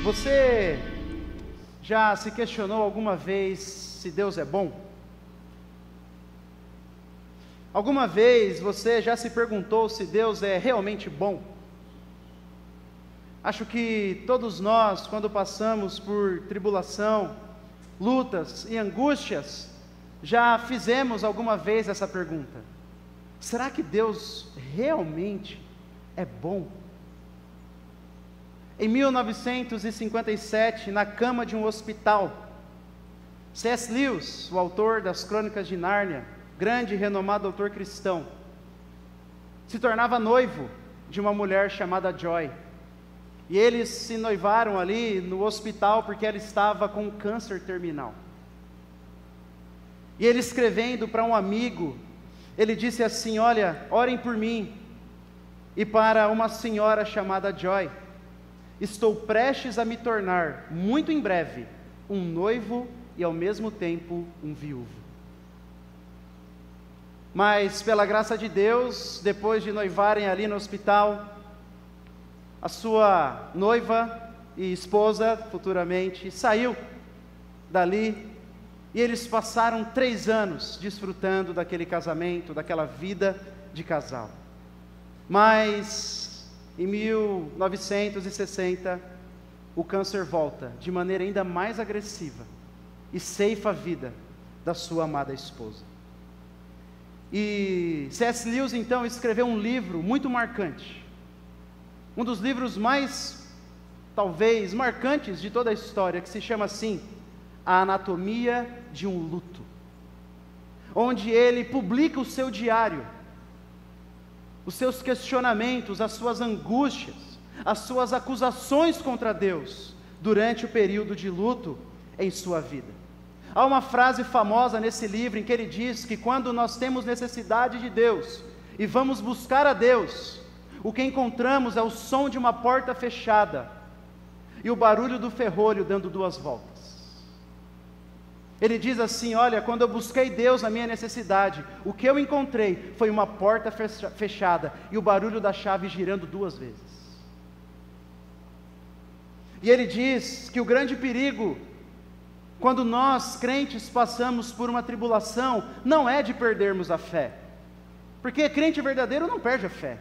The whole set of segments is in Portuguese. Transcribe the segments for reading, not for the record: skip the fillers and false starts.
Você já se questionou alguma vez se Deus é bom? Alguma vez você já se perguntou se Deus é realmente bom? Acho que todos nós, quando passamos por tribulação, lutas e angústias, já fizemos alguma vez essa pergunta: será que Deus realmente é bom? Em 1957, na cama de um hospital, C.S. Lewis, o autor das Crônicas de Nárnia, grande e renomado autor cristão, se tornava noivo de uma mulher chamada Joy. E eles se noivaram ali no hospital porque ela estava com um câncer terminal. E ele, escrevendo para um amigo, ele disse assim: olha, orem por mim e para uma senhora chamada Joy. Estou prestes a me tornar, muito em breve, um noivo e ao mesmo tempo um viúvo. Mas pela graça de Deus, depois de noivarem ali no hospital, a sua noiva e esposa, futuramente, saiu dali, e eles passaram 3 anos desfrutando daquele casamento, daquela vida de casal. Mas em 1960, o câncer volta de maneira ainda mais agressiva e ceifa a vida da sua amada esposa. E C.S. Lewis então escreveu um livro muito marcante, um dos livros mais, talvez, marcantes de toda a história, que se chama assim, A Anatomia de um Luto, onde ele publica o seu diário, os seus questionamentos, as suas angústias, as suas acusações contra Deus, durante o período de luto em sua vida. Há uma frase famosa nesse livro, em que ele diz que quando nós temos necessidade de Deus, e vamos buscar a Deus, o que encontramos é o som de uma porta fechada, e o barulho do ferrolho dando 2 voltas. Ele diz assim: olha, quando eu busquei Deus na minha necessidade, o que eu encontrei foi uma porta fechada e o barulho da chave girando 2 vezes. E ele diz que o grande perigo, quando nós crentes passamos por uma tribulação, não é de perdermos a fé, porque crente verdadeiro não perde a fé,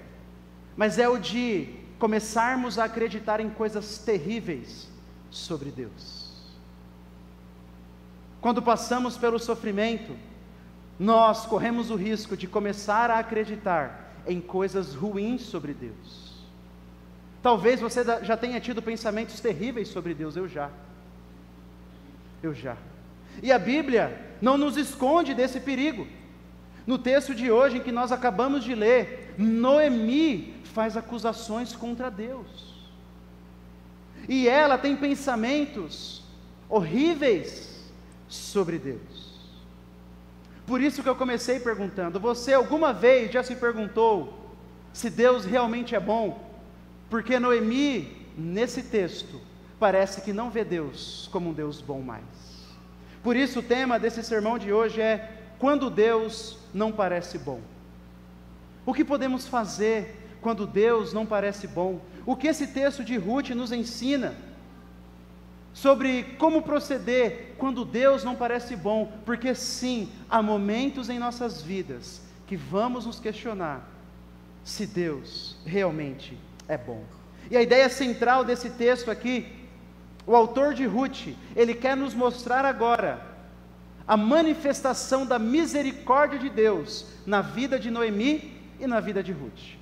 mas é o de começarmos a acreditar em coisas terríveis sobre Deus. Quando passamos pelo sofrimento, nós corremos o risco de começar a acreditar em coisas ruins sobre Deus. Talvez você já tenha tido pensamentos terríveis sobre Deus. Eu já. E a Bíblia não nos esconde desse perigo. No texto de hoje, em que nós acabamos de ler, Noemi faz acusações contra Deus. E ela tem pensamentos horríveis sobre Deus. Por isso que eu comecei perguntando: você alguma vez já se perguntou se Deus realmente é bom? Porque Noemi, nesse texto, parece que não vê Deus como um Deus bom mais. Por isso o tema desse sermão de hoje é: quando Deus não parece bom. O que podemos fazer quando Deus não parece bom? O que esse texto de Ruth nos ensina sobre como proceder quando Deus não parece bom? Porque sim, há momentos em nossas vidas que vamos nos questionar se Deus realmente é bom. E a ideia central desse texto aqui, o autor de Ruth, ele quer nos mostrar agora a manifestação da misericórdia de Deus na vida de Noemi e na vida de Ruth.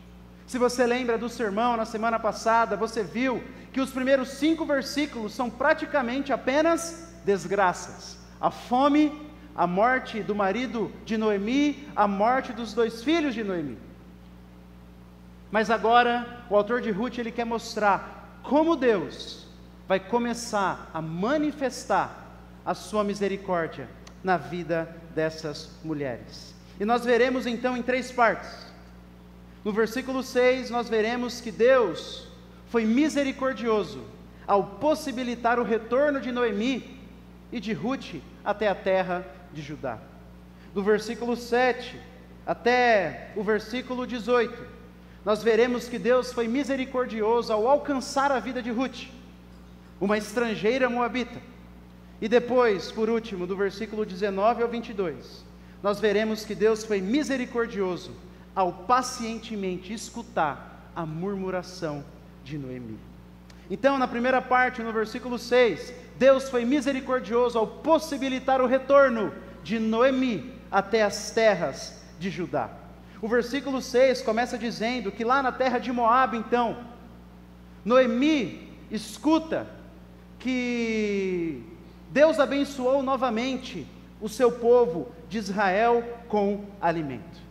Se você lembra do sermão na semana passada, você viu que os primeiros 5 versículos são praticamente apenas desgraças: a fome, a morte do marido de Noemi, a morte dos 2 filhos de Noemi. Mas agora, o autor de Ruth, ele quer mostrar como Deus vai começar a manifestar a sua misericórdia na vida dessas mulheres. E nós veremos então em 3 partes. No versículo 6, nós veremos que Deus foi misericordioso ao possibilitar o retorno de Noemi e de Rute até a terra de Judá. Do versículo 7 até o versículo 18, nós veremos que Deus foi misericordioso ao alcançar a vida de Rute, uma estrangeira moabita. E depois, por último, do versículo 19 ao 22, nós veremos que Deus foi misericordioso ao pacientemente escutar a murmuração de Noemi. Então, na primeira parte, no versículo 6, Deus foi misericordioso ao possibilitar o retorno de Noemi até as terras de Judá. O versículo 6 começa dizendo que lá na terra de Moabe, então, Noemi escuta que Deus abençoou novamente o seu povo de Israel com alimento.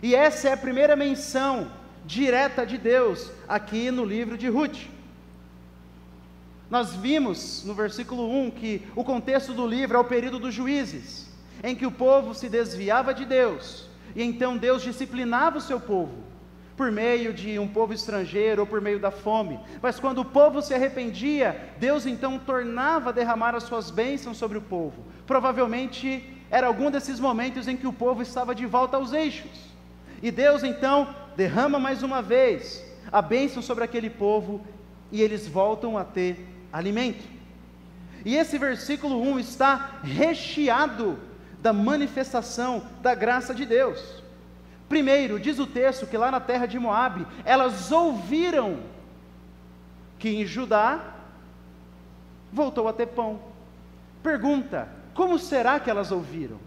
E essa é a primeira menção direta de Deus aqui no livro de Rute. Nós vimos no versículo 1 que o contexto do livro é o período dos juízes, em que o povo se desviava de Deus, e então Deus disciplinava o seu povo, por meio de um povo estrangeiro ou por meio da fome. Mas quando o povo se arrependia, Deus então tornava a derramar as suas bênçãos sobre o povo. Provavelmente era algum desses momentos em que o povo estava de volta aos eixos, e Deus então derrama mais uma vez a bênção sobre aquele povo, e eles voltam a ter alimento. E esse versículo 1 está recheado da manifestação da graça de Deus. Primeiro, diz o texto que lá na terra de Moabe, elas ouviram que em Judá voltou a ter pão. Pergunta: como será que elas ouviram?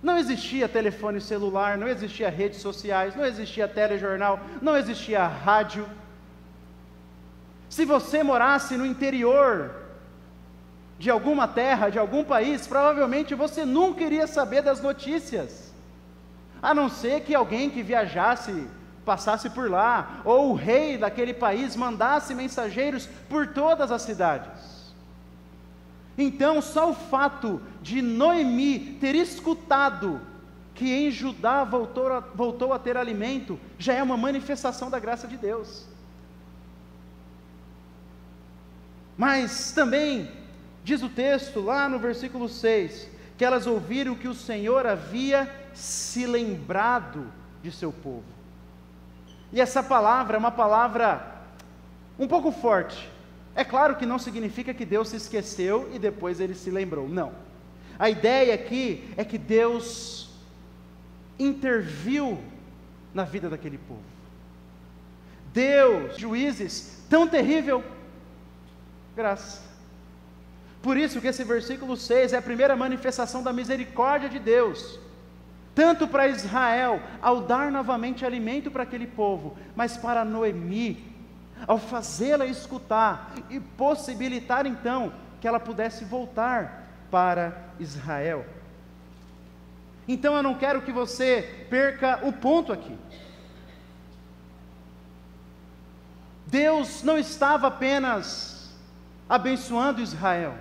Não existia telefone celular, não existia redes sociais, não existia telejornal, não existia rádio. Se você morasse no interior de alguma terra, de algum país, provavelmente você nunca iria saber das notícias, a não ser que alguém que viajasse, passasse por lá, ou o rei daquele país mandasse mensageiros por todas as cidades. Então, só o fato de Noemi ter escutado que em Judá voltou a ter alimento, já é uma manifestação da graça de Deus. Mas também, diz o texto lá no versículo 6, que elas ouviram que o Senhor havia se lembrado de seu povo. E essa palavra é uma palavra um pouco forte. É claro que não significa que Deus se esqueceu e depois ele se lembrou, não. A ideia aqui é que Deus interviu na vida daquele povo. Deus, juízes, tão terrível, graça. Por isso que esse versículo 6 é a primeira manifestação da misericórdia de Deus, tanto para Israel, ao dar novamente alimento para aquele povo, mas para Noemi, ao fazê-la escutar e possibilitar então que ela pudesse voltar para Israel. Então eu não quero que você perca o ponto aqui. Deus não estava apenas abençoando Israel,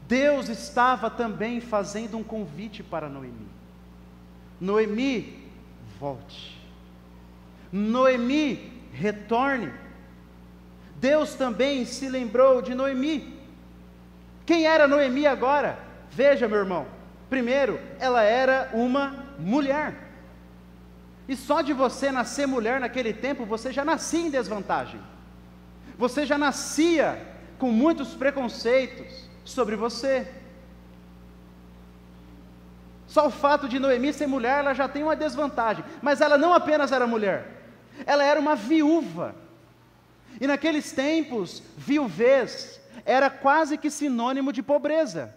Deus estava também fazendo um convite para Noemi. Noemi, volte. Noemi, retorne. Deus também se lembrou de Noemi. Quem era Noemi agora? Veja, meu irmão, primeiro, ela era uma mulher, e só de você nascer mulher naquele tempo, você já nascia em desvantagem, você já nascia com muitos preconceitos sobre você. Só o fato de Noemi ser mulher, ela já tem uma desvantagem, mas ela não apenas era mulher, ela era uma viúva, e naqueles tempos, viuvez era quase que sinônimo de pobreza.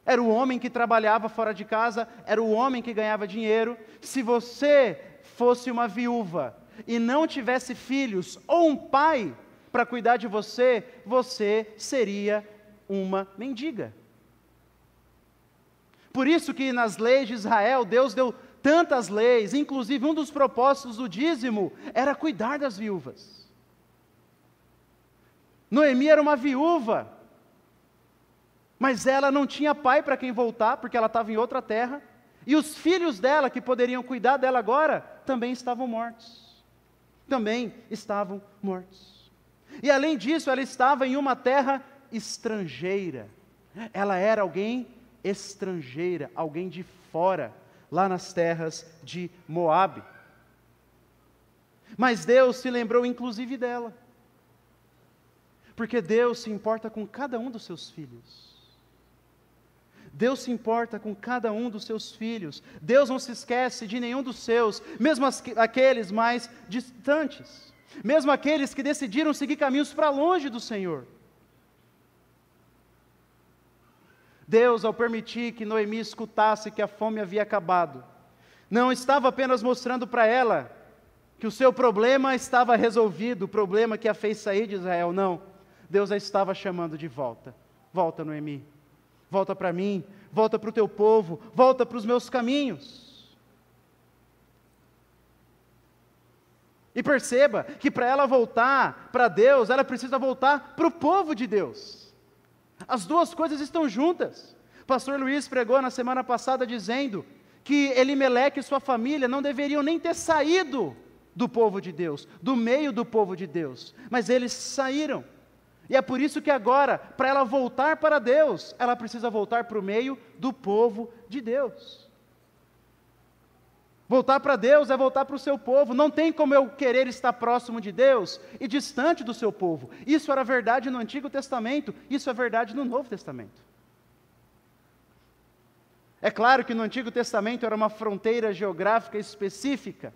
Era o homem que trabalhava fora de casa, era o homem que ganhava dinheiro. Se você fosse uma viúva e não tivesse filhos ou um pai para cuidar de você, você seria uma mendiga. Por isso que nas leis de Israel, Deus deu tantas leis, inclusive um dos propósitos do dízimo era cuidar das viúvas. Noemi era uma viúva, mas ela não tinha pai para quem voltar, porque ela estava em outra terra, e os filhos dela, que poderiam cuidar dela agora, também estavam mortos. E além disso, ela estava em uma terra estrangeira. Ela era alguém estrangeira, alguém de fora, lá nas terras de Moabe. Mas Deus se lembrou inclusive dela. Porque Deus se importa com cada um dos seus filhos. Deus se importa com cada um dos seus filhos. Deus não se esquece de nenhum dos seus, mesmo aqueles mais distantes. Mesmo aqueles que decidiram seguir caminhos para longe do Senhor. Deus, ao permitir que Noemi escutasse que a fome havia acabado, não estava apenas mostrando para ela que o seu problema estava resolvido, o problema que a fez sair de Israel, não. Deus a estava chamando de volta. Volta, Noemi. Volta para mim, volta para o teu povo, volta para os meus caminhos. E perceba que para ela voltar para Deus, ela precisa voltar para o povo de Deus. As duas coisas estão juntas. O pastor Luiz pregou na semana passada dizendo que Elimeleque e sua família não deveriam nem ter saído do povo de Deus, do meio do povo de Deus, mas eles saíram. E é por isso que agora, para ela voltar para Deus, ela precisa voltar para o meio do povo de Deus. Voltar para Deus é voltar para o seu povo. Não tem como eu querer estar próximo de Deus e distante do seu povo. Isso era verdade no Antigo Testamento, isso é verdade no Novo Testamento. É claro que no Antigo Testamento era uma fronteira geográfica específica.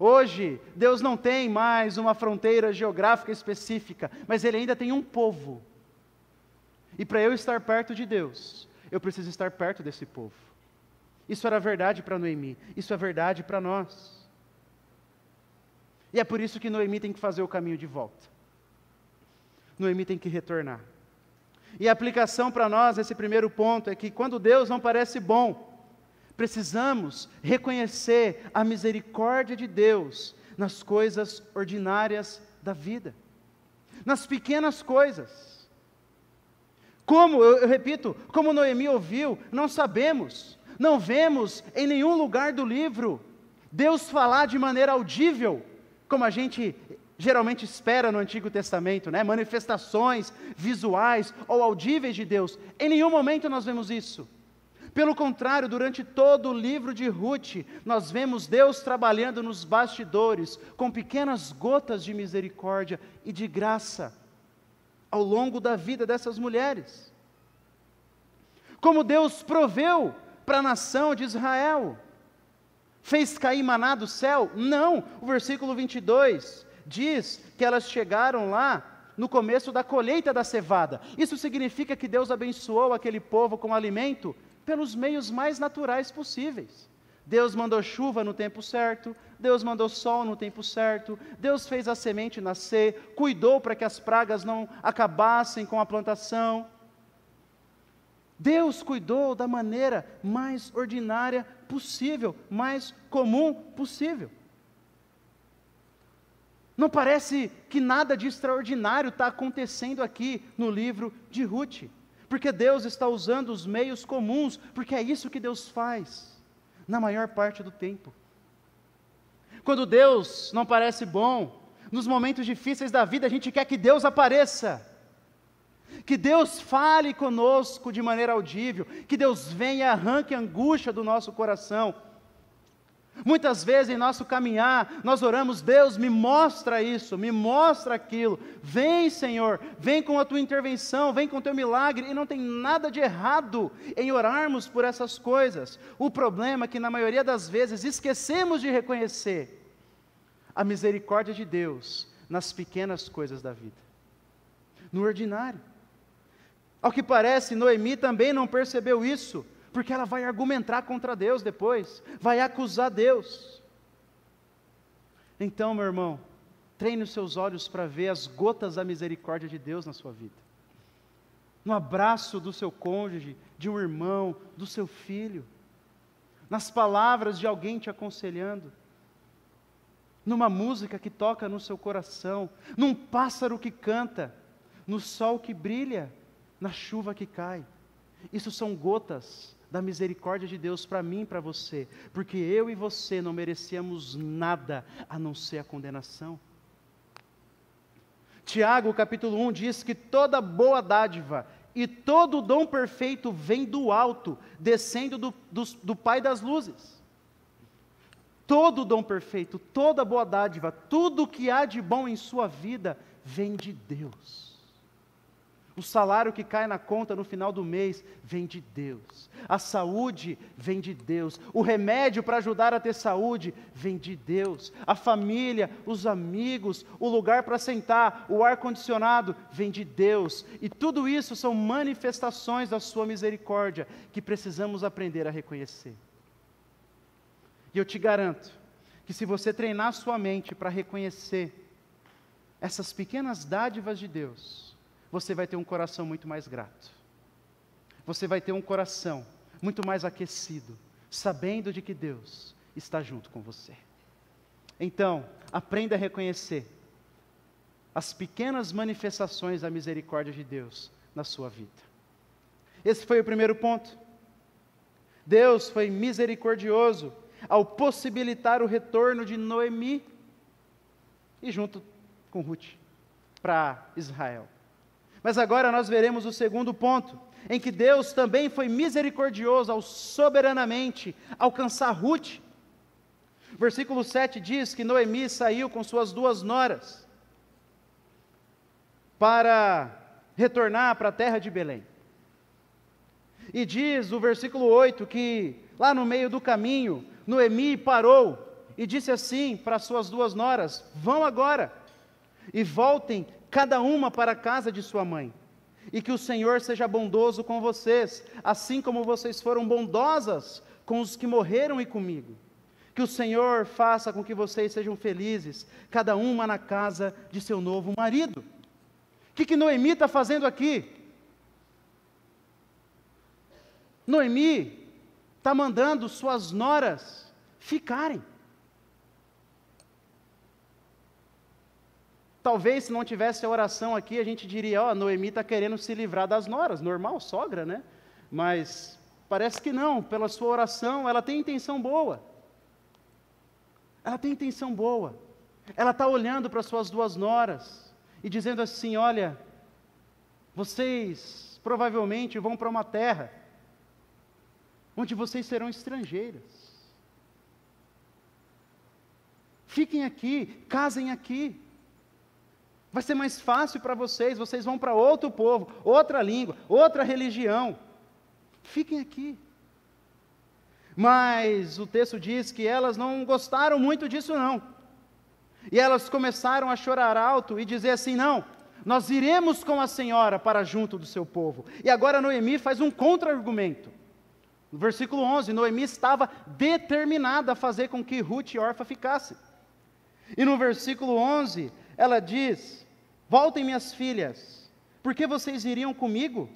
Hoje, Deus não tem mais uma fronteira geográfica específica, mas Ele ainda tem um povo. E para eu estar perto de Deus, eu preciso estar perto desse povo. Isso era verdade para Noemi, isso é verdade para nós. E é por isso que Noemi tem que fazer o caminho de volta. Noemi tem que retornar. E a aplicação para nós, esse primeiro ponto, é que quando Deus não parece bom, precisamos reconhecer a misericórdia de Deus nas coisas ordinárias da vida, nas pequenas coisas. Como, eu repito, como Noemi ouviu, não sabemos, não vemos em nenhum lugar do livro Deus falar de maneira audível, como a gente geralmente espera no Antigo Testamento, né? Manifestações visuais ou audíveis de Deus. Em nenhum momento nós vemos isso. Pelo contrário, durante todo o livro de Ruth, nós vemos Deus trabalhando nos bastidores, com pequenas gotas de misericórdia e de graça, ao longo da vida dessas mulheres. Como Deus proveu para a nação de Israel. Fez cair maná do céu? Não. O versículo 22 diz que elas chegaram lá no começo da colheita da cevada. Isso significa que Deus abençoou aquele povo com alimento pelos meios mais naturais possíveis. Deus mandou chuva no tempo certo, Deus mandou sol no tempo certo, Deus fez a semente nascer, cuidou para que as pragas não acabassem com a plantação. Deus cuidou da maneira mais ordinária possível, mais comum possível. Não parece que nada de extraordinário está acontecendo aqui no livro de Ruth, porque Deus está usando os meios comuns, porque é isso que Deus faz, na maior parte do tempo. Quando Deus não parece bom, nos momentos difíceis da vida, a gente quer que Deus apareça, que Deus fale conosco de maneira audível, que Deus venha e arranque a angústia do nosso coração. Muitas vezes em nosso caminhar, nós oramos: Deus, me mostra isso, me mostra aquilo, vem Senhor, vem com a tua intervenção, vem com o teu milagre, e não tem nada de errado em orarmos por essas coisas. O problema é que na maioria das vezes esquecemos de reconhecer a misericórdia de Deus nas pequenas coisas da vida, no ordinário. Ao que parece, Noemi também não percebeu isso, porque ela vai argumentar contra Deus depois, vai acusar Deus. Então, meu irmão, treine os seus olhos para ver as gotas da misericórdia de Deus na sua vida. No abraço do seu cônjuge, de um irmão, do seu filho, nas palavras de alguém te aconselhando, numa música que toca no seu coração, num pássaro que canta, no sol que brilha, na chuva que cai. Isso são gotas da misericórdia de Deus para mim e para você, porque eu e você não merecíamos nada a não ser a condenação. Tiago, capítulo 1, diz que toda boa dádiva e todo dom perfeito vem do alto, descendo do Pai das luzes. Todo dom perfeito, toda boa dádiva, tudo que há de bom em sua vida, vem de Deus. O salário que cai na conta no final do mês, vem de Deus. A saúde vem de Deus. O remédio para ajudar a ter saúde, vem de Deus. A família, os amigos, o lugar para sentar, o ar-condicionado, vem de Deus. E tudo isso são manifestações da sua misericórdia, que precisamos aprender a reconhecer. E eu te garanto, que se você treinar sua mente para reconhecer essas pequenas dádivas de Deus, você vai ter um coração muito mais grato. Você vai ter um coração muito mais aquecido, sabendo de que Deus está junto com você. Então, aprenda a reconhecer as pequenas manifestações da misericórdia de Deus na sua vida. Esse foi o primeiro ponto. Deus foi misericordioso ao possibilitar o retorno de Noemi e junto com Ruth para Israel. Mas agora nós veremos o segundo ponto, em que Deus também foi misericordioso ao soberanamente alcançar Ruth. Versículo 7 diz que Noemi saiu com suas 2 noras para retornar para a terra de Belém. E diz o versículo 8 que lá no meio do caminho, Noemi parou e disse assim para suas 2 noras: vão agora e voltem cada uma para a casa de sua mãe, e que o Senhor seja bondoso com vocês, assim como vocês foram bondosas com os que morreram e comigo. Que o Senhor faça com que vocês sejam felizes, cada uma na casa de seu novo marido. O que Noemi está fazendo aqui? Noemi está mandando suas noras ficarem. Talvez se não tivesse a oração aqui, a gente diria, ó, Noemi está querendo se livrar das noras, normal, sogra, né? Mas parece que não, pela sua oração, ela tem intenção boa. Ela tem intenção boa. Ela está olhando para suas 2 noras e dizendo assim, olha, vocês provavelmente vão para uma terra onde vocês serão estrangeiras. Fiquem aqui, casem aqui. Vai ser mais fácil para vocês, vocês vão para outro povo, outra língua, outra religião. Fiquem aqui. Mas o texto diz que elas não gostaram muito disso não. E elas começaram a chorar alto e dizer assim, não, nós iremos com a senhora para junto do seu povo. E agora Noemi faz um contra-argumento. No versículo 11, Noemi estava determinada a fazer com que Ruth e Orfa ficassem. E no versículo 11, ela diz, voltem minhas filhas, por que vocês iriam comigo?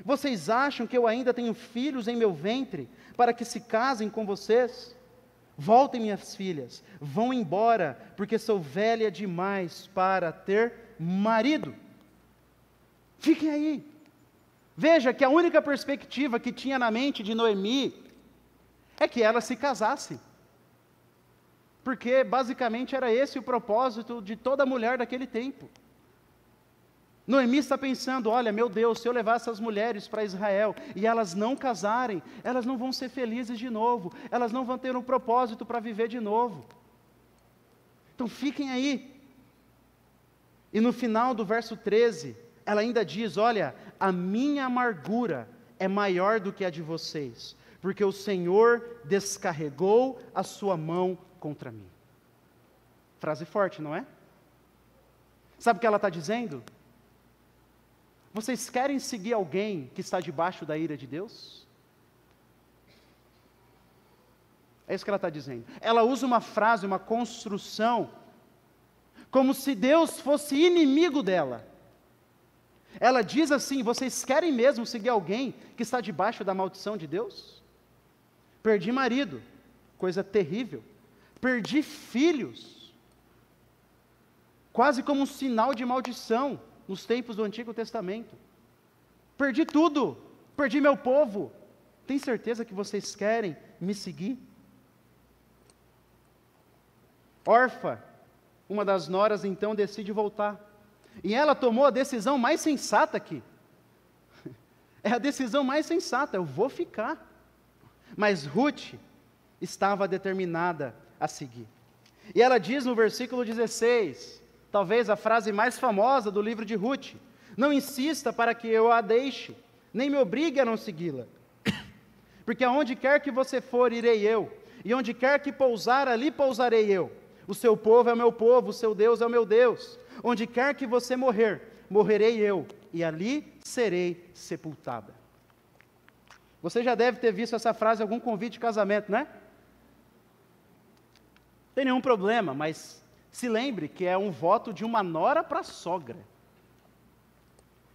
Vocês acham que eu ainda tenho filhos em meu ventre, para que se casem com vocês? Voltem minhas filhas, vão embora, porque sou velha demais para ter marido. Fiquem aí. Veja que a única perspectiva que tinha na mente de Noemi, é que ela se casasse. Porque basicamente era esse o propósito de toda mulher daquele tempo. Noemi está pensando, olha, meu Deus, se eu levar essas mulheres para Israel e elas não casarem, elas não vão ser felizes de novo, elas não vão ter um propósito para viver de novo. Então fiquem aí. E no final do verso 13, ela ainda diz, olha, a minha amargura é maior do que a de vocês, porque o Senhor descarregou a sua mão contra mim. Frase forte, não é? Sabe o que ela está dizendo? Vocês querem seguir alguém que está debaixo da ira de Deus? É isso que ela está dizendo. Ela usa uma frase, uma construção, como se Deus fosse inimigo dela. Ela diz assim, vocês querem mesmo seguir alguém que está debaixo da maldição de Deus? Perdi marido, coisa terrível. Perdi filhos, quase como um sinal de maldição nos tempos do Antigo Testamento. Perdi tudo, perdi meu povo. Tem certeza que vocês querem me seguir? Orfa, uma das noras, então decide voltar. E ela tomou a decisão mais sensata aqui. É a decisão mais sensata, eu vou ficar. Mas Ruth estava determinada a seguir. E ela diz no versículo 16, talvez a frase mais famosa do livro de Ruth: não insista para que eu a deixe, nem me obrigue a não segui-la. Porque aonde quer que você for, irei eu, e onde quer que pousar, ali pousarei eu. O seu povo é o meu povo, o seu Deus é o meu Deus. Onde quer que você morrer, morrerei eu, e ali serei sepultada. Você já deve ter visto essa frase em algum convite de casamento, né? Não tem nenhum problema, mas se lembre que é um voto de uma nora para a sogra.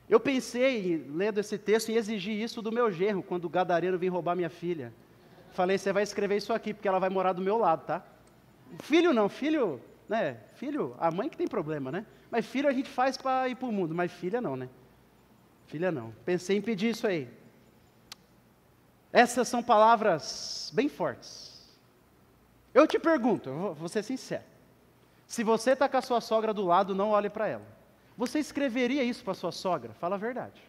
Eu pensei, lendo esse texto, em exigir isso do meu genro, quando o gadareno vinha roubar minha filha. Falei, você vai escrever isso aqui, porque ela vai morar do meu lado, tá? Filho não, filho, né? Filho, a mãe que tem problema, né? Mas filho a gente faz para ir para o mundo, mas filha não, né? Filha não. Pensei em pedir isso aí. Essas são palavras bem fortes. Eu te pergunto, eu vou ser sincero. Se você está com a sua sogra do lado, não olhe para ela. Você escreveria isso para a sua sogra? Fala a verdade.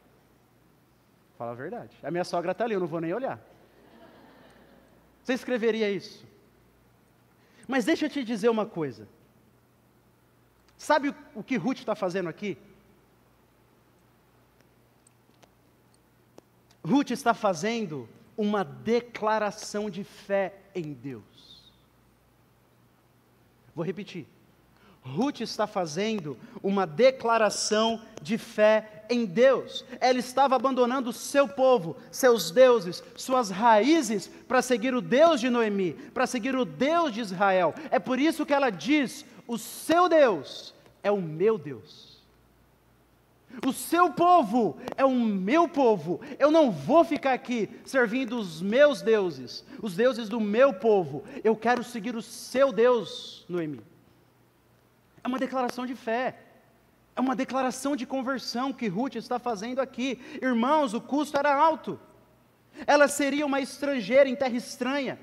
Fala a verdade. A minha sogra está ali, eu não vou nem olhar. Você escreveria isso? Mas deixa eu te dizer uma coisa. Sabe o que Ruth está fazendo aqui? Ruth está fazendo uma declaração de fé em Deus. Vou repetir. Ruth está fazendo uma declaração de fé em Deus. Ela estava abandonando o seu povo, seus deuses, suas raízes, para seguir o Deus de Noemi, para seguir o Deus de Israel. É por isso que ela diz: o seu Deus é o meu Deus. O seu povo é o meu povo. Eu não vou ficar aqui servindo os meus deuses, os deuses do meu povo. Eu quero seguir o seu Deus, Noemi. É uma declaração de fé, é uma declaração de conversão que Ruth está fazendo aqui. Irmãos, o custo era alto. Ela seria uma estrangeira em terra estranha,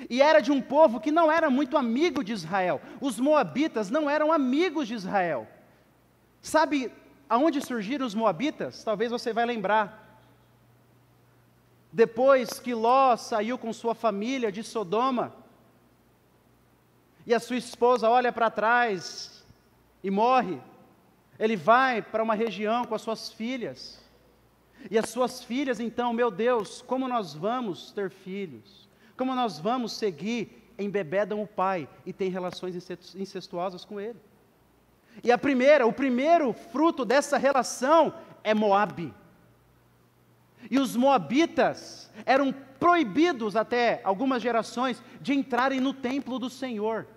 e era de um povo que não era muito amigo de Israel. Os moabitas não eram amigos de Israel. Sabe aonde surgiram os moabitas? Talvez você vai lembrar. Depois que Ló saiu com sua família de Sodoma, e a sua esposa olha para trás e morre, ele vai para uma região com as suas filhas, e as suas filhas então, meu Deus, como nós vamos ter filhos? Como nós vamos seguir? Embebedam o pai e têm relações incestuosas com ele. E o primeiro fruto dessa relação é Moabe. E os moabitas eram proibidos até algumas gerações de entrarem no templo do Senhor.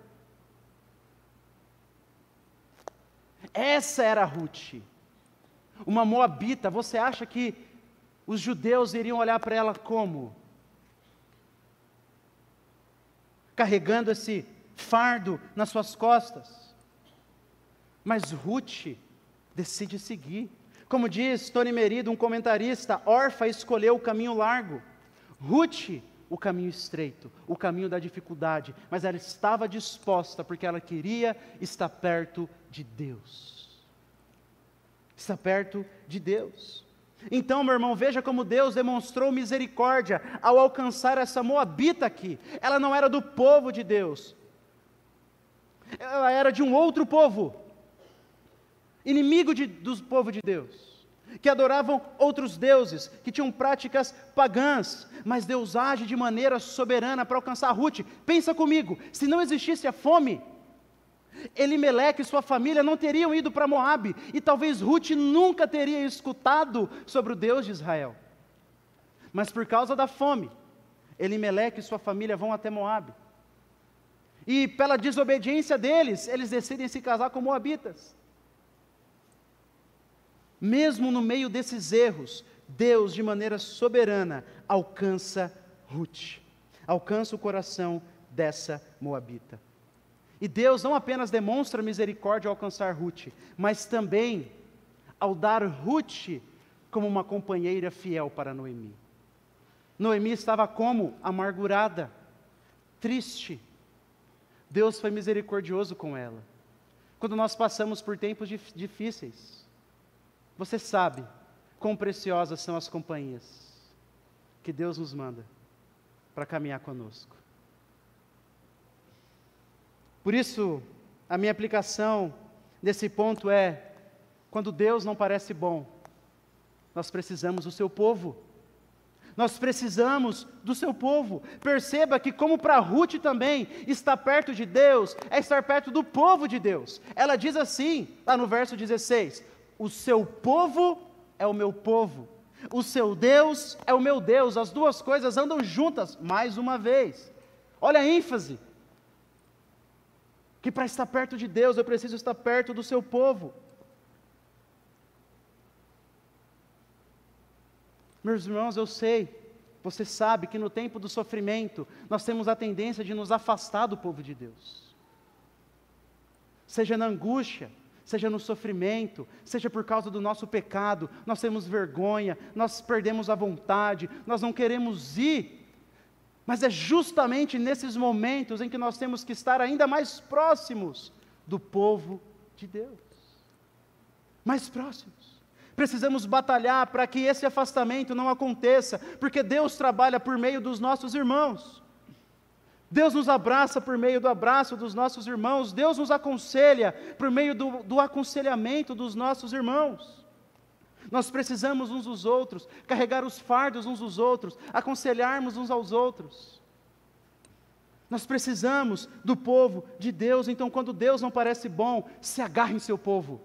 Essa era Ruth, uma moabita. Você acha que os judeus iriam olhar para ela como? Carregando esse fardo nas suas costas. Mas Ruth decide seguir. Como diz Tony Merida, um comentarista, Orfa escolheu o caminho largo, Ruth o caminho estreito, o caminho da dificuldade, mas ela estava disposta porque ela queria estar perto de Deus. Está perto de Deus. Então, meu irmão, veja como Deus demonstrou misericórdia ao alcançar essa moabita aqui. Ela não era do povo de Deus, ela era de um outro povo, inimigo do povo de Deus, que adoravam outros deuses, que tinham práticas pagãs, mas Deus age de maneira soberana para alcançar Ruth. Pensa comigo, se não existisse a fome, Elimeleque e sua família não teriam ido para Moabe, e talvez Ruth nunca teria escutado sobre o Deus de Israel. Mas por causa da fome, Elimeleque e sua família vão até Moabe, e pela desobediência deles, eles decidem se casar com moabitas. Mesmo no meio desses erros, Deus, de maneira soberana, alcança Ruth, alcança o coração dessa moabita. E Deus não apenas demonstra misericórdia ao alcançar Ruth, mas também ao dar Ruth como uma companheira fiel para Noemi. Noemi estava como? Amargurada, triste. Deus foi misericordioso com ela. Quando nós passamos por tempos difíceis, você sabe quão preciosas são as companhias que Deus nos manda para caminhar conosco. Por isso, a minha aplicação nesse ponto é: quando Deus não parece bom, nós precisamos do seu povo. Nós precisamos do seu povo. Perceba que, como para Ruth também, estar perto de Deus é estar perto do povo de Deus. Ela diz assim, lá no verso 16: o seu povo é o meu povo, o seu Deus é o meu Deus. As duas coisas andam juntas, mais uma vez. Olha a ênfase. Que para estar perto de Deus, eu preciso estar perto do seu povo. Meus irmãos, eu sei, você sabe que no tempo do sofrimento, nós temos a tendência de nos afastar do povo de Deus. Seja na angústia, seja no sofrimento, seja por causa do nosso pecado, nós temos vergonha, nós perdemos a vontade, nós não queremos ir. Mas é justamente nesses momentos em que nós temos que estar ainda mais próximos do povo de Deus. Mais próximos. Precisamos batalhar para que esse afastamento não aconteça, porque Deus trabalha por meio dos nossos irmãos. Deus nos abraça por meio do abraço dos nossos irmãos. Deus nos aconselha por meio do aconselhamento dos nossos irmãos. Nós precisamos uns dos outros, carregar os fardos uns dos outros, aconselharmos uns aos outros. Nós precisamos do povo de Deus. Então, quando Deus não parece bom, se agarre em seu povo.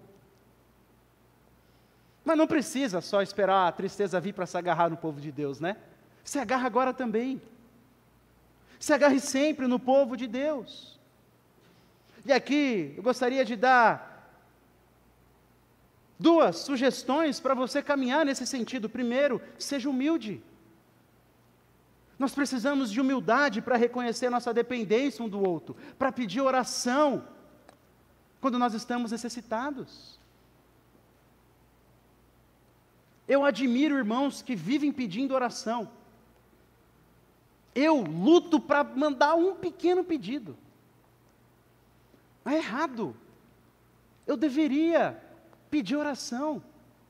Mas não precisa só esperar a tristeza vir para se agarrar no povo de Deus, né? Se agarra agora também. Se agarre sempre no povo de Deus. E aqui eu gostaria de dar 2 sugestões para você caminhar nesse sentido. Primeiro, seja humilde. Nós precisamos de humildade para reconhecer nossa dependência um do outro, para pedir oração quando nós estamos necessitados. Eu admiro irmãos que vivem pedindo oração. Eu luto para mandar um pequeno pedido. É errado. Eu deveria pedir oração.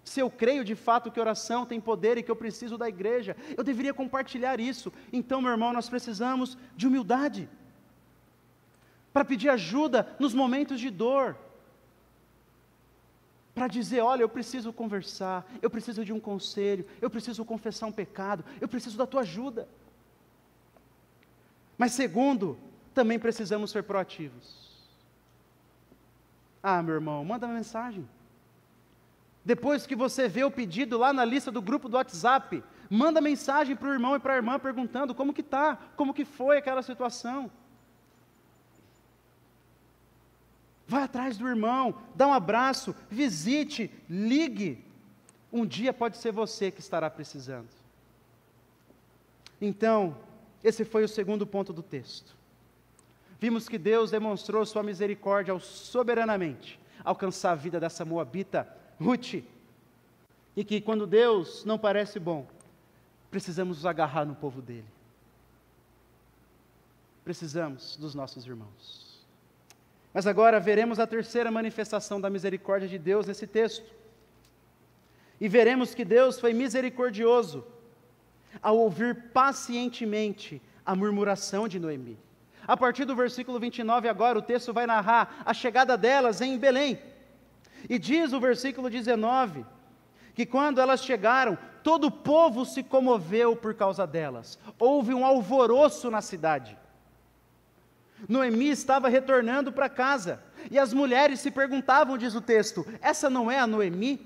Se eu creio de fato que oração tem poder e que eu preciso da igreja, eu deveria compartilhar isso. Então, meu irmão, nós precisamos de humildade para pedir ajuda nos momentos de dor. Para dizer, olha, eu preciso conversar, eu preciso de um conselho, eu preciso confessar um pecado, eu preciso da tua ajuda. Mas segundo, também precisamos ser proativos. Ah, meu irmão, manda uma mensagem. Depois que você vê o pedido lá na lista do grupo do WhatsApp, manda mensagem para o irmão e para a irmã perguntando como que está, como que foi aquela situação. Vai atrás do irmão, dá um abraço, visite, ligue. Um dia pode ser você que estará precisando. Então, esse foi o segundo ponto do texto. Vimos que Deus demonstrou sua misericórdia ao soberanamente alcançar a vida dessa moabita, Ruth. E que quando Deus não parece bom, precisamos nos agarrar no povo dele. Precisamos dos nossos irmãos. Mas agora veremos a terceira manifestação da misericórdia de Deus nesse texto. E veremos que Deus foi misericordioso ao ouvir pacientemente a murmuração de Noemi. A partir do versículo 29 agora, o texto vai narrar a chegada delas em Belém. E diz o versículo 19, que quando elas chegaram, todo o povo se comoveu por causa delas. Houve um alvoroço na cidade. Noemi estava retornando para casa, e as mulheres se perguntavam, diz o texto, essa não é a Noemi?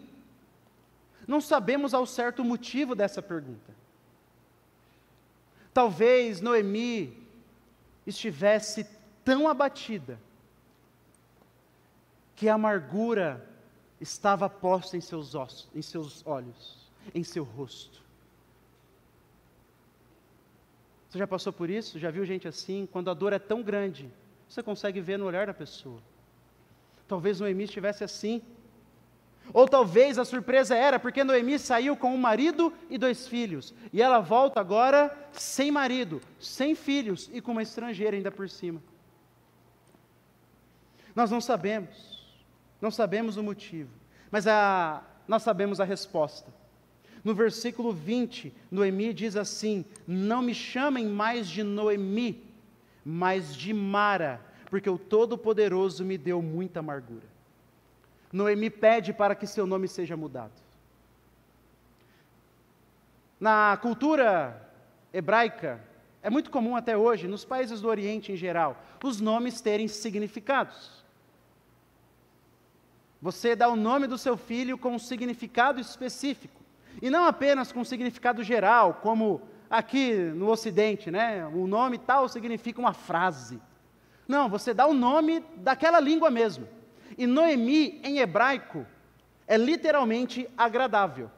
Não sabemos ao certo o motivo dessa pergunta. Talvez Noemi estivesse tão abatida, que a amargura estava posta em seus olhos, em seu rosto. Você já passou por isso? Já viu gente assim? Quando a dor é tão grande, você consegue ver no olhar da pessoa. Talvez Noemi estivesse assim. Ou talvez a surpresa era porque Noemi saiu com um marido e 2 filhos. E ela volta agora sem marido, sem filhos e com uma estrangeira ainda por cima. Nós não sabemos. não sabemos o motivo, mas nós sabemos a resposta. No versículo 20, Noemi diz assim: não me chamem mais de Noemi, mas de Mara, porque o Todo-Poderoso me deu muita amargura. Noemi pede para que seu nome seja mudado. Na cultura hebraica, é muito comum até hoje, nos países do Oriente em geral, os nomes terem significados. Você dá o nome do seu filho com um significado específico, e não apenas com um significado geral, como aqui no Ocidente, né? O nome tal significa uma frase. Não, você dá o nome daquela língua mesmo. E Noemi, em hebraico, é literalmente agradável.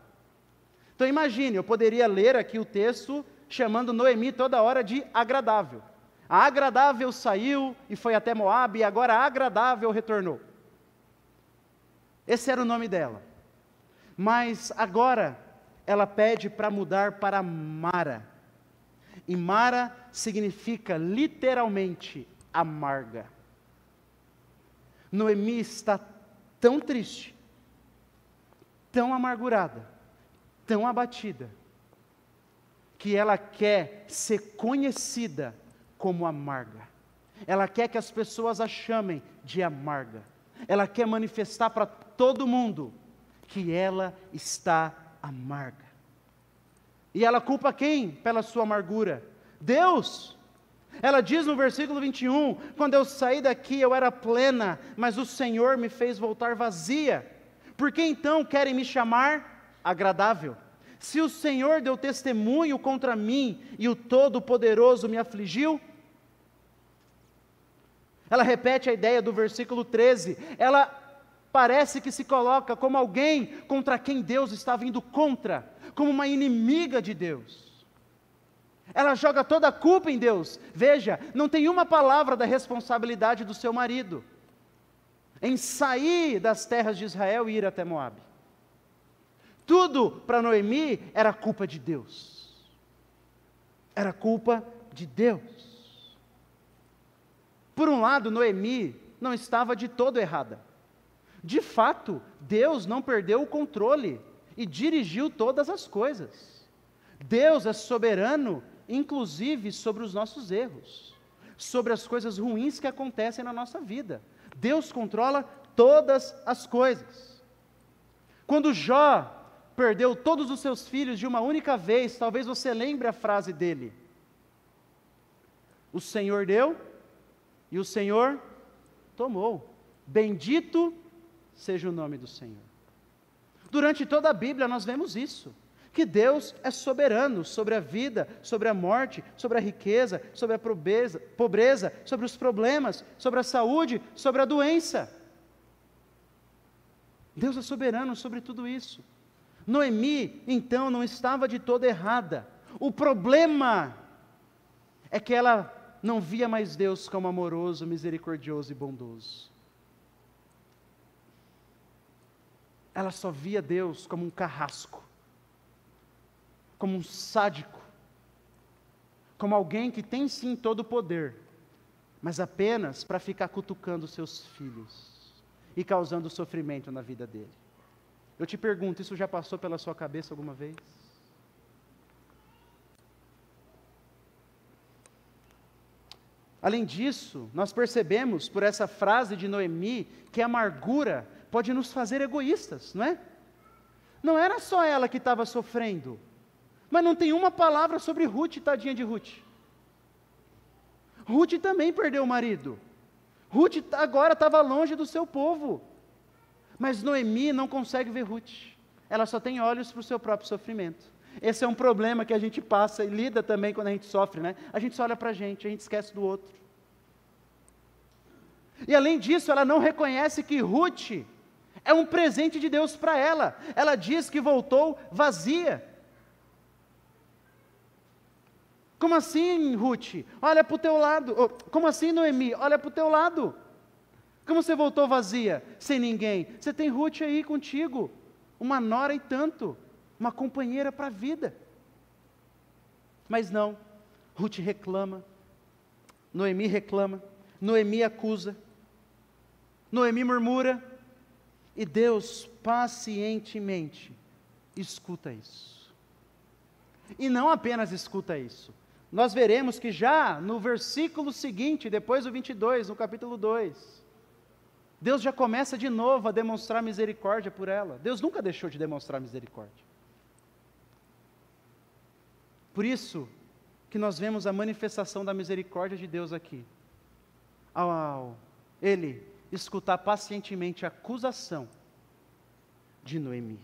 Então imagine, eu poderia ler aqui o texto chamando Noemi toda hora de agradável. A agradável saiu e foi até Moabe, e agora a agradável retornou. Esse era o nome dela. Mas agora ela pede para mudar para Mara. E Mara significa literalmente amarga. Noemi está tão triste, tão amargurada, tão abatida, que ela quer ser conhecida como amarga. Ela quer que as pessoas a chamem de amarga. Ela quer manifestar para todo mundo que ela está amarga. E ela culpa quem pela sua amargura? Deus. Ela diz no versículo 21, quando eu saí daqui eu era plena, mas o Senhor me fez voltar vazia. Por que então querem me chamar agradável? Se o Senhor deu testemunho contra mim e o Todo-Poderoso me afligiu? Ela repete a ideia do versículo 13, ela parece que se coloca como alguém contra quem Deus estava indo contra, como uma inimiga de Deus. Ela joga toda a culpa em Deus. Veja, não tem uma palavra da responsabilidade do seu marido em sair das terras de Israel e ir até Moabe. Tudo para Noemi era culpa de Deus. Era culpa de Deus. Por um lado, Noemi não estava de todo errada. De fato, Deus não perdeu o controle e dirigiu todas as coisas. Deus é soberano, inclusive sobre os nossos erros, sobre as coisas ruins que acontecem na nossa vida. Deus controla todas as coisas. Quando Jó perdeu todos os seus filhos de uma única vez, talvez você lembre a frase dele: o Senhor deu e o Senhor tomou. Bendito seja o nome do Senhor. Durante toda a Bíblia nós vemos isso, que Deus é soberano sobre a vida, sobre a morte, sobre a riqueza, sobre a pobreza, sobre os problemas, sobre a saúde, sobre a doença. Deus é soberano sobre tudo isso. Noemi, então, não estava de toda errada. O problema é que ela não via mais Deus como amoroso, misericordioso e bondoso. Ela só via Deus como um carrasco, como um sádico, como alguém que tem sim todo o poder, mas apenas para ficar cutucando seus filhos e causando sofrimento na vida dele. Eu te pergunto, isso já passou pela sua cabeça alguma vez? Além disso, nós percebemos por essa frase de Noemi que a amargura pode nos fazer egoístas, não é? Não era só ela que estava sofrendo, mas não tem uma palavra sobre Ruth, tadinha de Ruth. Ruth também perdeu o marido. Ruth agora estava longe do seu povo. Mas Noemi não consegue ver Ruth. Ela só tem olhos para o seu próprio sofrimento. Esse é um problema que a gente passa e lida também quando a gente sofre, né? A gente só olha para a gente esquece do outro. E além disso, ela não reconhece que Ruth é um presente de Deus para ela. Ela diz que voltou vazia. Como assim, Ruth? Olha para o teu lado. Como assim, Noemi? Olha para o teu lado. Como você voltou vazia, sem ninguém? Você tem Ruth aí contigo, uma nora e tanto, uma companheira para a vida. Mas não, Ruth reclama, Noemi acusa, Noemi murmura, E Deus pacientemente escuta isso. E não apenas escuta isso. Nós veremos que já no versículo seguinte, depois do 22, no capítulo 2, Deus já começa de novo a demonstrar misericórdia por ela. Deus nunca deixou de demonstrar misericórdia. Por isso que nós vemos a manifestação da misericórdia de Deus aqui. Ao Ele escutar pacientemente a acusação de Noemi.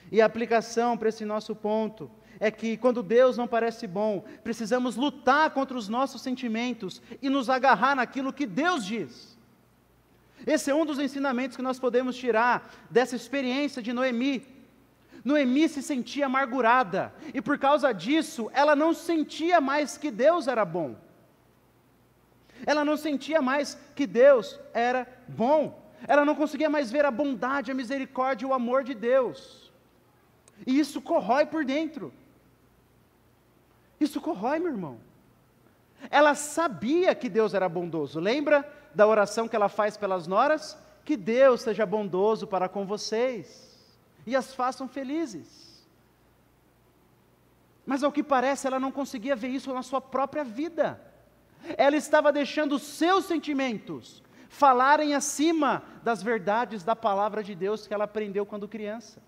E a aplicação para esse nosso ponto é que quando Deus não parece bom, precisamos lutar contra os nossos sentimentos e nos agarrar naquilo que Deus diz. Esse é um dos ensinamentos que nós podemos tirar dessa experiência de Noemi. Noemi se sentia amargurada, e por causa disso, ela não sentia mais que Deus era bom. Ela não sentia mais que Deus era bom. Ela não conseguia mais ver a bondade, a misericórdia e o amor de Deus. E isso corrói por dentro. Isso corrói, meu irmão. Ela sabia que Deus era bondoso. Lembra da oração que ela faz pelas noras? Que Deus seja bondoso para com vocês e as façam felizes. Mas ao que parece, ela não conseguia ver isso na sua própria vida. Ela estava deixando os seus sentimentos falarem acima das verdades da palavra de Deus que ela aprendeu quando criança.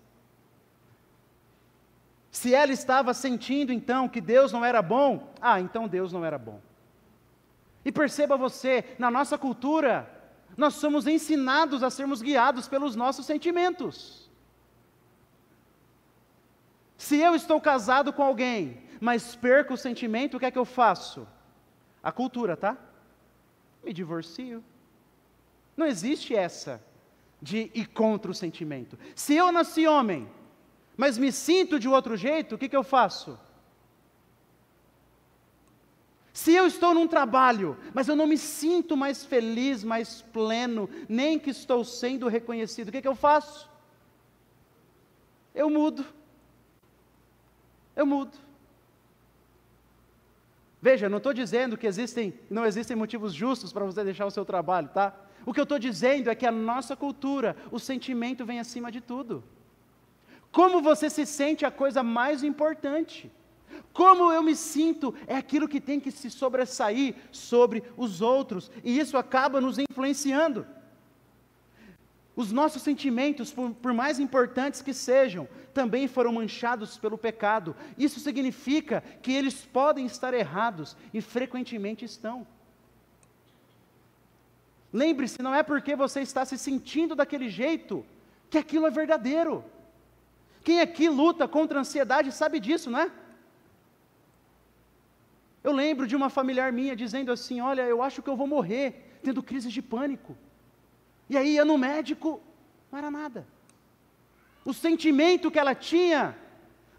Se ela estava sentindo então que Deus não era bom, então Deus não era bom. E perceba você, na nossa cultura, nós somos ensinados a sermos guiados pelos nossos sentimentos. Se eu estou casado com alguém, mas perco o sentimento, o que é que eu faço? A cultura, tá? Me divorcio. Não existe essa de ir contra o sentimento. Se eu nasci homem, mas me sinto de outro jeito, o que eu faço? Se eu estou num trabalho, mas eu não me sinto mais feliz, mais pleno, nem que estou sendo reconhecido, o que eu faço? Eu mudo. Eu mudo. Veja, não estou dizendo que não existem motivos justos para você deixar o seu trabalho, tá? O que eu estou dizendo é que a nossa cultura, o sentimento vem acima de tudo. Como você se sente é a coisa mais importante. Como eu me sinto é aquilo que tem que se sobressair sobre os outros, e isso acaba nos influenciando. Os nossos sentimentos, por mais importantes que sejam, também foram manchados pelo pecado. Isso significa que eles podem estar errados, e frequentemente estão. Lembre-se, não é porque você está se sentindo daquele jeito, que aquilo é verdadeiro. Quem aqui luta contra a ansiedade sabe disso, não é? Eu lembro de uma familiar minha dizendo assim, olha, eu acho que eu vou morrer, tendo crises de pânico. E aí ia no médico, não era nada. O sentimento que ela tinha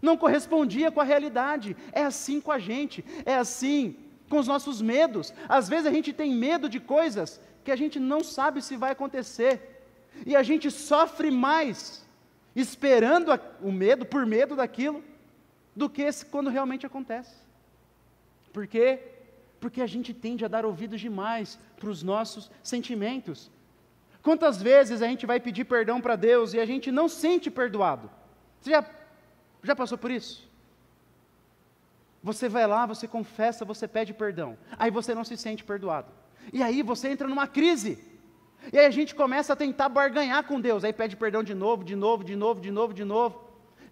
não correspondia com a realidade. É assim com a gente, é assim com os nossos medos. Às vezes a gente tem medo de coisas que a gente não sabe se vai acontecer. E a gente sofre mais esperando o medo, por medo daquilo, do que quando realmente acontece. Por quê? Porque a gente tende a dar ouvidos demais para os nossos sentimentos. Quantas vezes a gente vai pedir perdão para Deus e a gente não sente perdoado? Você já passou por isso? Você vai lá, você confessa, você pede perdão. Aí você não se sente perdoado. E aí você entra numa crise. E aí a gente começa a tentar barganhar com Deus. Aí pede perdão de novo.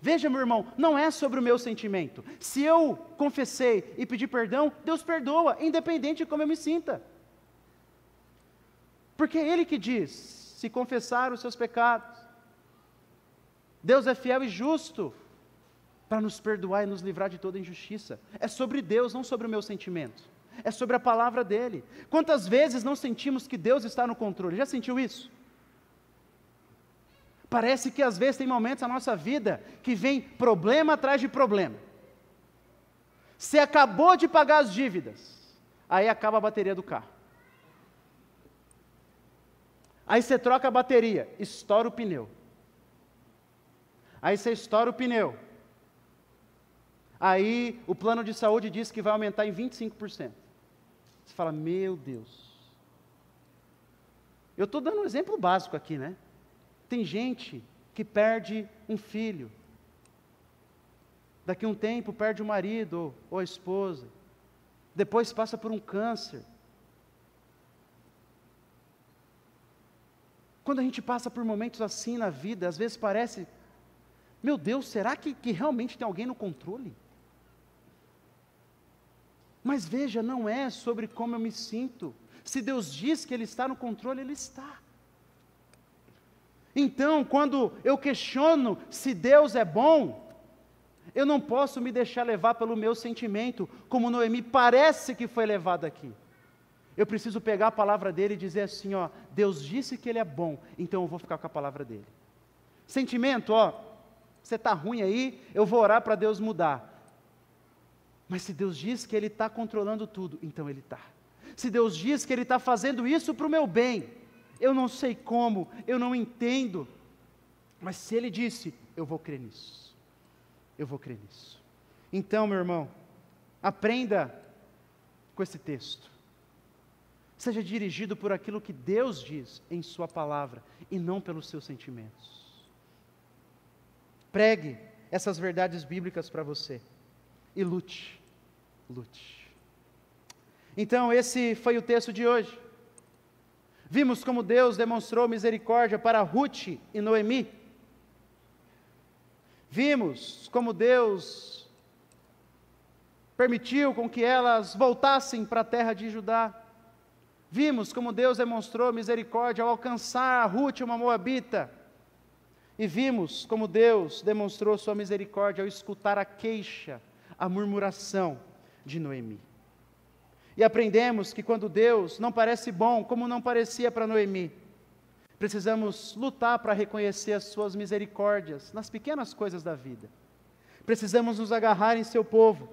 Veja, meu irmão, não é sobre o meu sentimento. Se eu confessei e pedi perdão, Deus perdoa, independente de como eu me sinta. Porque é Ele que diz, se confessar os seus pecados, Deus é fiel e justo para nos perdoar e nos livrar de toda injustiça. É sobre Deus, não sobre o meu sentimento. É sobre a palavra dEle. Quantas vezes não sentimos que Deus está no controle? Já sentiu isso? Parece que às vezes tem momentos na nossa vida que vem problema atrás de problema. Você acabou de pagar as dívidas, aí acaba a bateria do carro. Aí você troca a bateria, estoura o pneu. Aí você estoura o pneu. Aí o plano de saúde diz que vai aumentar em 25%. Você fala, meu Deus. Eu estou dando um exemplo básico aqui, né? Tem gente que perde um filho, daqui a um tempo perde o marido ou a esposa, depois passa por um câncer. Quando a gente passa por momentos assim na vida, às vezes parece, meu Deus, será que realmente tem alguém no controle? Mas veja, não é sobre como eu me sinto. Se Deus diz que Ele está no controle, Ele está. Então, quando eu questiono se Deus é bom, eu não posso me deixar levar pelo meu sentimento, como Noemi parece que foi levada aqui. Eu preciso pegar a palavra dele e dizer assim, ó, Deus disse que Ele é bom, então eu vou ficar com a palavra dele. Sentimento, ó, você está ruim aí, eu vou orar para Deus mudar. Mas se Deus diz que Ele está controlando tudo, então Ele está. Se Deus diz que Ele está fazendo isso para o meu bem, eu não sei como, eu não entendo, mas se Ele disse, eu vou crer nisso. Eu vou crer nisso. Então, meu irmão, aprenda com esse texto. Seja dirigido por aquilo que Deus diz em sua palavra e não pelos seus sentimentos. Pregue essas verdades bíblicas para você e lute. Então, esse foi o texto de hoje. Vimos como Deus demonstrou misericórdia para Ruth e Noemi. Vimos como Deus permitiu com que elas voltassem para a terra de Judá. Vimos como Deus demonstrou misericórdia ao alcançar a Ruth, uma moabita. E vimos como Deus demonstrou sua misericórdia ao escutar a queixa, a murmuração de Noemi. E aprendemos que quando Deus não parece bom, como não parecia para Noemi, precisamos lutar para reconhecer as suas misericórdias nas pequenas coisas da vida. Precisamos nos agarrar em seu povo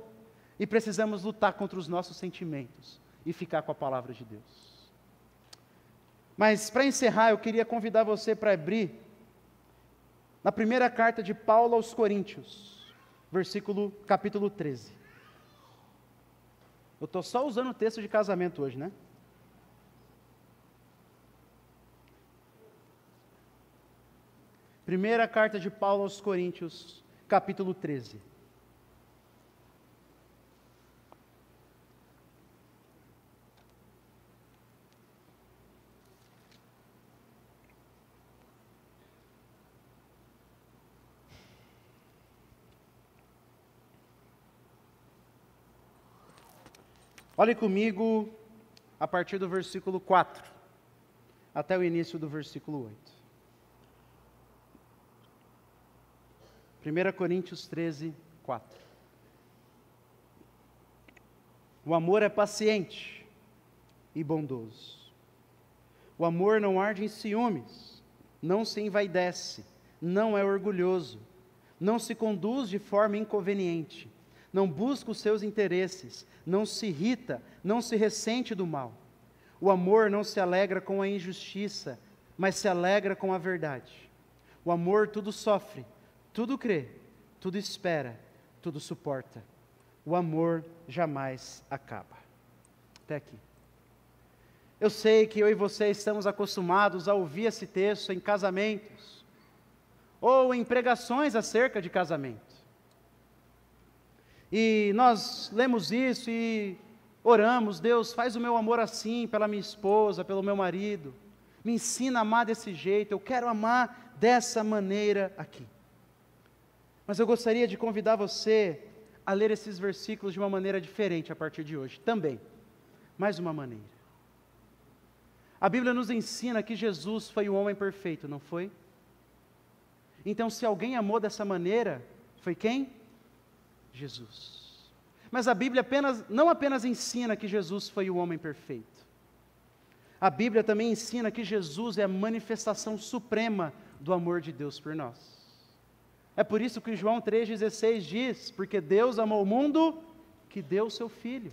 e precisamos lutar contra os nossos sentimentos e ficar com a palavra de Deus. Mas para encerrar, eu queria convidar você para abrir na primeira carta de Paulo aos Coríntios, capítulo 13. Eu estou só usando o texto de casamento hoje, né? Primeira carta de Paulo aos Coríntios, capítulo 13. Olhe comigo a partir do versículo 4, até o início do versículo 8. 1 Coríntios 13, 4. O amor é paciente e bondoso. O amor não arde em ciúmes, não se envaidece, não é orgulhoso, não se conduz de forma inconveniente, não busca os seus interesses, não se irrita, não se ressente do mal. O amor não se alegra com a injustiça, mas se alegra com a verdade. O amor tudo sofre, tudo crê, tudo espera, tudo suporta. O amor jamais acaba. Até aqui. Eu sei que eu e você estamos acostumados a ouvir esse texto em casamentos, ou em pregações acerca de casamento. E nós lemos isso e oramos, Deus, faz o meu amor assim, pela minha esposa, pelo meu marido, me ensina a amar desse jeito, eu quero amar dessa maneira aqui. Mas eu gostaria de convidar você a ler esses versículos de uma maneira diferente a partir de hoje, também, mais uma maneira. A Bíblia nos ensina que Jesus foi o homem perfeito, não foi? Então, se alguém amou dessa maneira, foi quem? Jesus. Mas a Bíblia não apenas ensina que Jesus foi o homem perfeito. A Bíblia também ensina que Jesus é a manifestação suprema do amor de Deus por nós. É por isso que João 3,16 diz, porque Deus amou o mundo, que deu o seu Filho.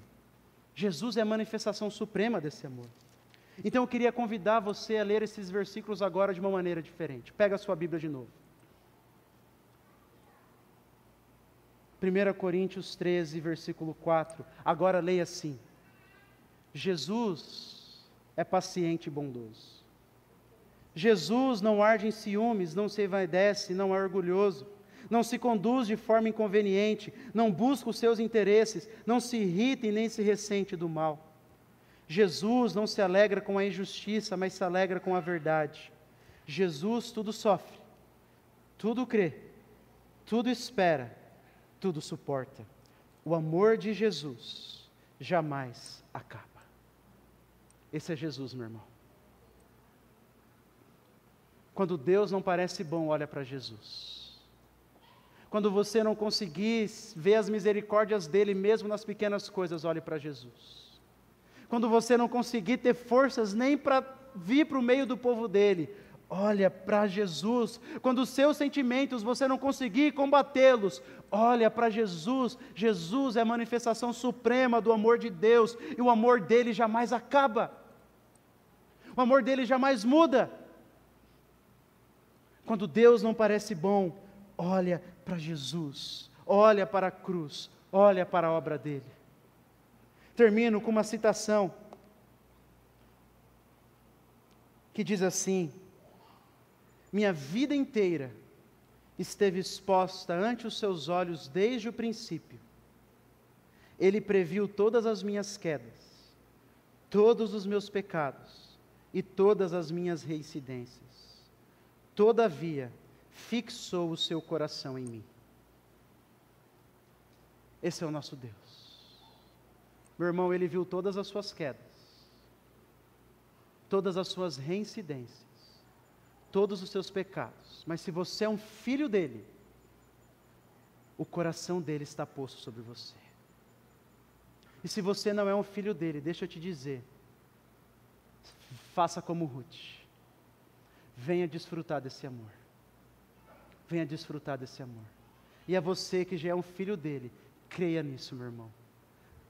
Jesus é a manifestação suprema desse amor. Então eu queria convidar você a ler esses versículos agora de uma maneira diferente. Pega a sua Bíblia de novo. 1 Coríntios 13, versículo 4, agora leia assim: Jesus é paciente e bondoso. Jesus não arde em ciúmes, não se envaidece, não é orgulhoso, não se conduz de forma inconveniente, não busca os seus interesses, não se irrita e nem se ressente do mal. Jesus não se alegra com a injustiça, mas se alegra com a verdade. Jesus tudo sofre, tudo crê, tudo espera, tudo suporta. O amor de Jesus jamais acaba. Esse é Jesus, meu irmão. Quando Deus não parece bom, olha para Jesus. Quando você não conseguir ver as misericórdias dele, mesmo nas pequenas coisas, olhe para Jesus. Quando você não conseguir ter forças nem para vir para o meio do povo dele, olha para Jesus. Quando os seus sentimentos você não conseguir combatê-los, olha para Jesus. Jesus é a manifestação suprema do amor de Deus, e o amor dele jamais acaba. O amor dele jamais muda. Quando Deus não parece bom, olha para Jesus, olha para a cruz, olha para a obra dele. Termino com uma citação que diz assim: minha vida inteira esteve exposta ante os seus olhos desde o princípio. Ele previu todas as minhas quedas, todos os meus pecados e todas as minhas reincidências. Todavia, fixou o seu coração em mim. Esse é o nosso Deus. Meu irmão, ele viu todas as suas quedas, todas as suas reincidências, todos os seus pecados, mas se você é um filho dele, o coração dele está posto sobre você. E se você não é um filho dele, deixa eu te dizer, faça como Ruth, venha desfrutar desse amor, venha desfrutar desse amor. E a você que já é um filho dele, creia nisso, meu irmão.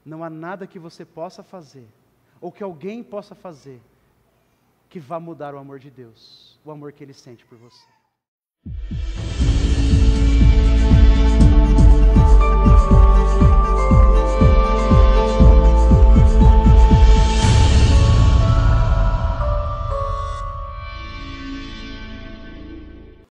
Não há nada que você possa fazer, ou que alguém possa fazer, que vá mudar o amor de Deus, o amor que ele sente por você.